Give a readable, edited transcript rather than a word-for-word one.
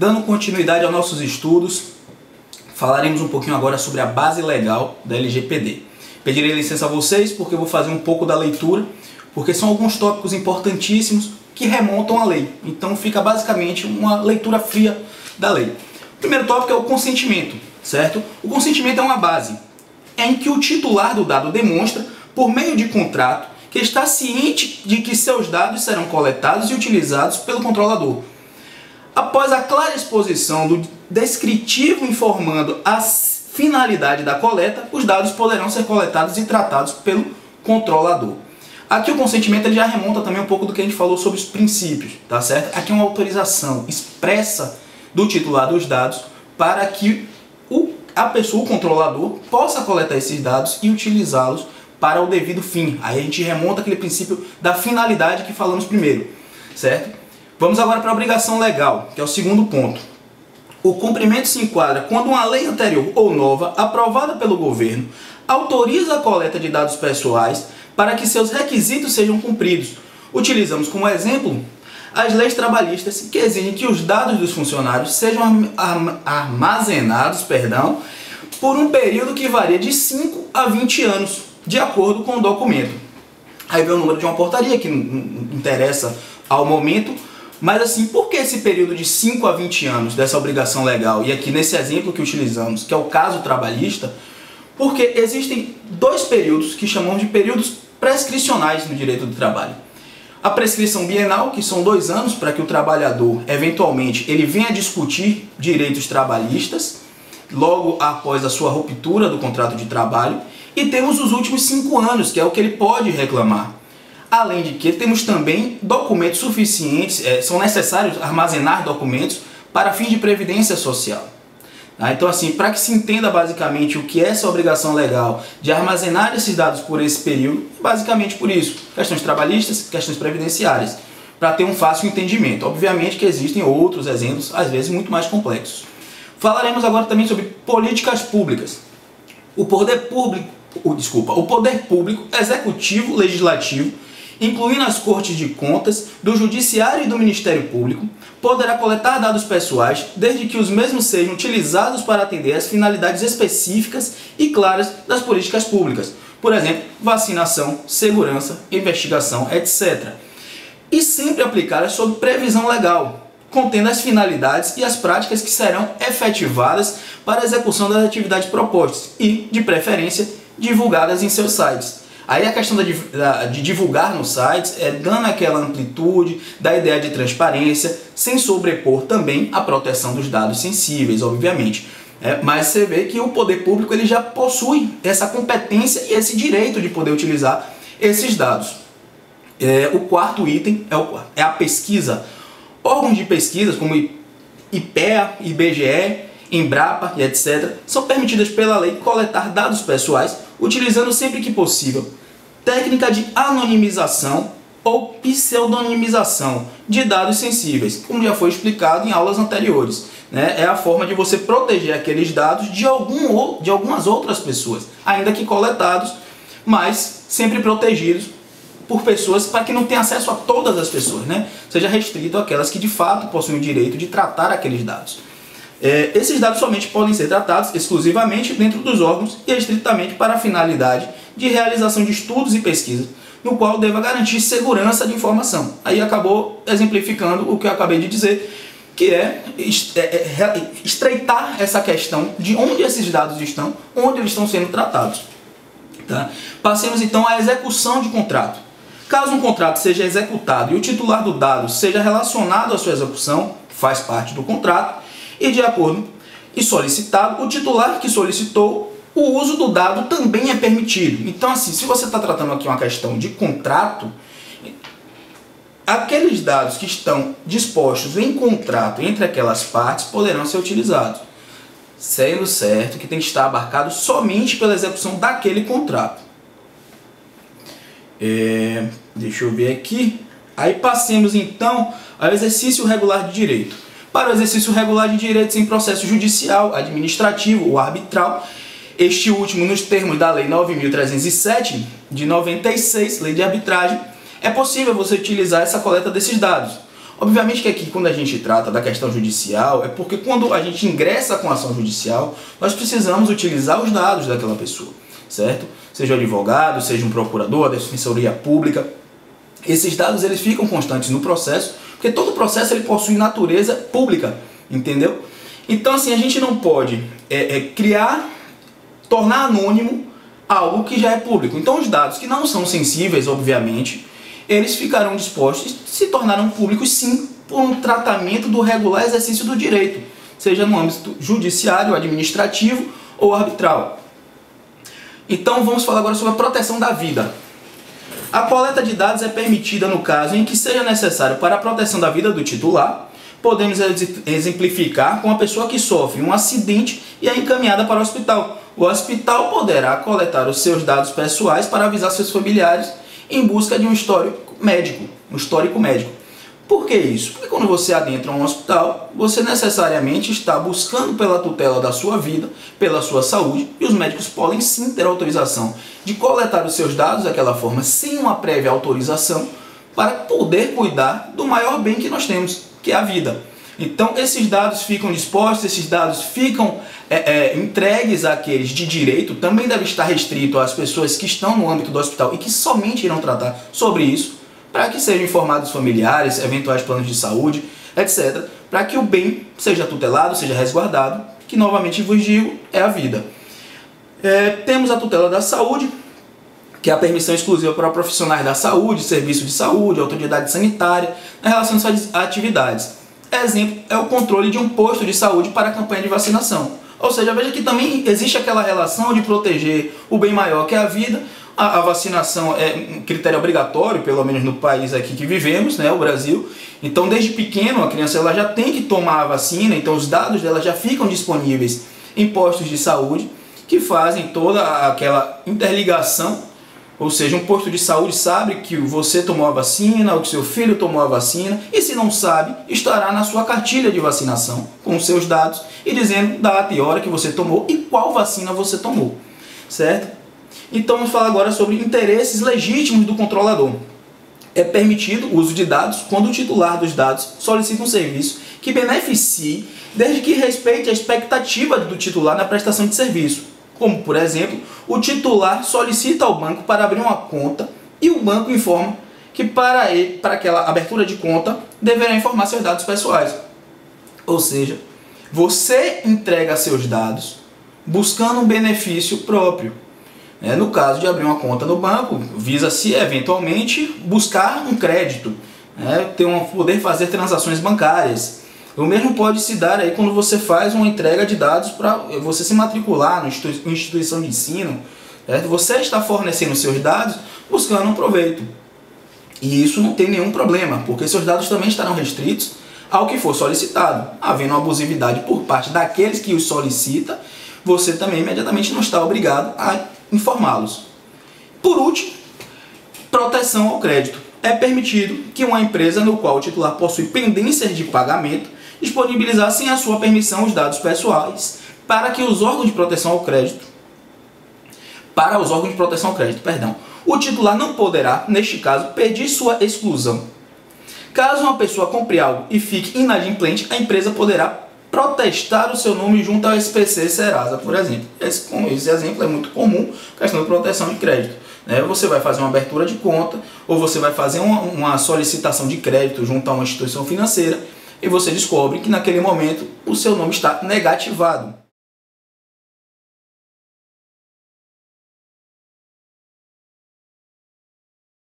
dando continuidade aos nossos estudos, falaremos um pouquinho agora sobre a base legal da LGPD. Pedirei licença a vocês porque eu vou fazer um pouco da leitura, porque são alguns tópicos importantíssimos que remontam à lei. Então fica basicamente uma leitura fria da lei. O primeiro tópico é o consentimento, certo? O consentimento é uma base em que o titular do dado demonstra, por meio de contrato, que está ciente de que seus dados serão coletados e utilizados pelo controlador. Após a clara exposição do descritivo informando a finalidade da coleta, os dados poderão ser coletados e tratados pelo controlador. Aqui o consentimento ele já remonta também um pouco do que a gente falou sobre os princípios, tá certo? Aqui é uma autorização expressa do titular dos dados para que a pessoa, o controlador, possa coletar esses dados e utilizá-los para o devido fim. Aí a gente remonta aquele princípio da finalidade que falamos primeiro, certo? Vamos agora para a obrigação legal, que é o segundo ponto. O cumprimento se enquadra quando uma lei anterior ou nova, aprovada pelo governo, autoriza a coleta de dados pessoais para que seus requisitos sejam cumpridos. Utilizamos como exemplo as leis trabalhistas que exigem que os dados dos funcionários sejam armazenados, por um período que varia de 5 a 20 anos, de acordo com o documento. Aí vem o número de uma portaria que não interessa ao momento, mas assim, por que esse período de 5 a 20 anos dessa obrigação legal? E aqui nesse exemplo que utilizamos, que é o caso trabalhista, porque existem dois períodos que chamamos de períodos prescricionais no direito do trabalho. A prescrição bienal, que são 2 anos para que o trabalhador, eventualmente, ele venha discutir direitos trabalhistas, logo após a sua ruptura do contrato de trabalho, e temos os últimos 5 anos, que é o que ele pode reclamar. Além de que temos também documentos suficientes, são necessários armazenar documentos para fins de previdência social. Então assim, para que se entenda basicamente o que é essa obrigação legal de armazenar esses dados por esse período, basicamente por isso, questões trabalhistas, questões previdenciárias, para ter um fácil entendimento. Obviamente que existem outros exemplos, às vezes muito mais complexos. Falaremos agora também sobre políticas públicas. O poder público, executivo, legislativo, incluindo as Cortes de Contas, do Judiciário e do Ministério Público, poderá coletar dados pessoais desde que os mesmos sejam utilizados para atender às finalidades específicas e claras das políticas públicas, por exemplo, vacinação, segurança, investigação, etc. E sempre aplicadas sob previsão legal, contendo as finalidades e as práticas que serão efetivadas para a execução das atividades propostas e, de preferência, divulgadas em seus sites. Aí a questão de divulgar nos sites é dando aquela amplitude da ideia de transparência, sem sobrepor também a proteção dos dados sensíveis, obviamente. Mas você vê que o poder público ele já possui essa competência e esse direito de poder utilizar esses dados. O quarto item é a pesquisa. Órgãos de pesquisas como IPEA, IBGE, Embrapa e etc. são permitidas pela lei coletar dados pessoais utilizando sempre que possível técnica de anonimização ou pseudonimização de dados sensíveis, como já foi explicado em aulas anteriores. É a forma de você proteger aqueles dados de algumas outras pessoas, ainda que coletados, mas sempre protegidos por pessoas para que não tenha acesso a todas as pessoas, seja restrito àquelas que de fato possuem o direito de tratar aqueles dados. Esses dados somente podem ser tratados exclusivamente dentro dos órgãos e estritamente para a finalidade de realização de estudos e pesquisas, no qual deva garantir segurança de informação. Aí acabou exemplificando o que eu acabei de dizer, que é estreitar essa questão de onde esses dados estão, onde eles estão sendo tratados. Tá? Passemos então à execução de contrato. Caso um contrato seja executado e o titular do dado seja relacionado à sua execução, faz parte do contrato, e de acordo e solicitado, o titular que solicitou, o uso do dado também é permitido. Então assim, se você está tratando aqui uma questão de contrato, aqueles dados que estão dispostos em contrato entre aquelas partes poderão ser utilizados, sendo certo que tem que estar abarcado somente pela execução daquele contrato. Deixa eu ver aqui. Aí passemos então ao exercício regular de direito. Para o exercício regular de direitos em processo judicial, administrativo ou arbitral, este último nos termos da Lei 9.307 de 96, Lei de Arbitragem, é possível você utilizar essa coleta desses dados. Obviamente que aqui, quando a gente trata da questão judicial, é porque quando a gente ingressa com a ação judicial, nós precisamos utilizar os dados daquela pessoa, certo? Seja o advogado, seja um procurador, a defensoria pública. Esses dados eles ficam constantes no processo, porque todo processo ele possui natureza pública, entendeu? Então assim, a gente não pode tornar anônimo algo que já é público. Então os dados que não são sensíveis, obviamente, eles ficarão dispostos e se tornarão públicos sim por um tratamento do regular exercício do direito, seja no âmbito judiciário, administrativo ou arbitral. Então vamos falar agora sobre a proteção da vida. A coleta de dados é permitida no caso em que seja necessário para a proteção da vida do titular. Podemos exemplificar com a pessoa que sofre um acidente e é encaminhada para o hospital. O hospital poderá coletar os seus dados pessoais para avisar seus familiares em busca de um histórico médico. Por que isso? Porque quando você adentra um hospital, você necessariamente está buscando pela tutela da sua vida, pela sua saúde, e os médicos podem sim ter autorização de coletar os seus dados daquela forma, sem uma prévia autorização, para poder cuidar do maior bem que nós temos, que é a vida. Então esses dados ficam dispostos, esses dados ficam entregues àqueles de direito, também deve estar restrito às pessoas que estão no âmbito do hospital e que somente irão tratar sobre isso, para que sejam informados os familiares, eventuais planos de saúde, etc., para que o bem seja tutelado, seja resguardado, que novamente vos digo, é a vida. Temos a tutela da saúde, que é a permissão exclusiva para profissionais da saúde, serviço de saúde, autoridade sanitária, na relação às suas atividades. Exemplo é o controle de um posto de saúde para a campanha de vacinação. Ou seja, veja que também existe aquela relação de proteger o bem maior que é a vida. A vacinação é um critério obrigatório, pelo menos no país aqui que vivemos, né, o Brasil. Então, desde pequeno, a criança ela já tem que tomar a vacina, então os dados dela já ficam disponíveis em postos de saúde, que fazem toda aquela interligação. Ou seja, um posto de saúde sabe que você tomou a vacina, ou que seu filho tomou a vacina, e se não sabe, estará na sua cartilha de vacinação, com os seus dados, e dizendo data e hora que você tomou e qual vacina você tomou, certo? Então vamos falar agora sobre interesses legítimos do controlador. É permitido o uso de dados quando o titular dos dados solicita um serviço que beneficie, desde que respeite a expectativa do titular na prestação de serviço. Como, por exemplo, o titular solicita ao banco para abrir uma conta e o banco informa que para aquela abertura de conta deverá informar seus dados pessoais. Ou seja, você entrega seus dados buscando um benefício próprio. No caso de abrir uma conta no banco, visa-se eventualmente buscar um crédito, poder fazer transações bancárias. O mesmo pode se dar aí quando você faz uma entrega de dados para você se matricular numa instituição de ensino. Você está fornecendo seus dados buscando um proveito. E isso não tem nenhum problema, porque seus dados também estarão restritos ao que for solicitado. Havendo uma abusividade por parte daqueles que os solicita, você também imediatamente não está obrigado a informá-los. Por último, proteção ao crédito. É permitido que uma empresa no qual o titular possui pendências de pagamento disponibilizar sem a sua permissão os dados pessoais para os órgãos de proteção ao crédito. O titular não poderá, neste caso, pedir sua exclusão. Caso uma pessoa compre algo e fique inadimplente, a empresa poderá protestar o seu nome junto ao SPC Serasa, por exemplo. Esse exemplo é muito comum, questão de proteção de crédito. Você vai fazer uma abertura de conta ou você vai fazer uma solicitação de crédito junto a uma instituição financeira e você descobre que naquele momento o seu nome está negativado.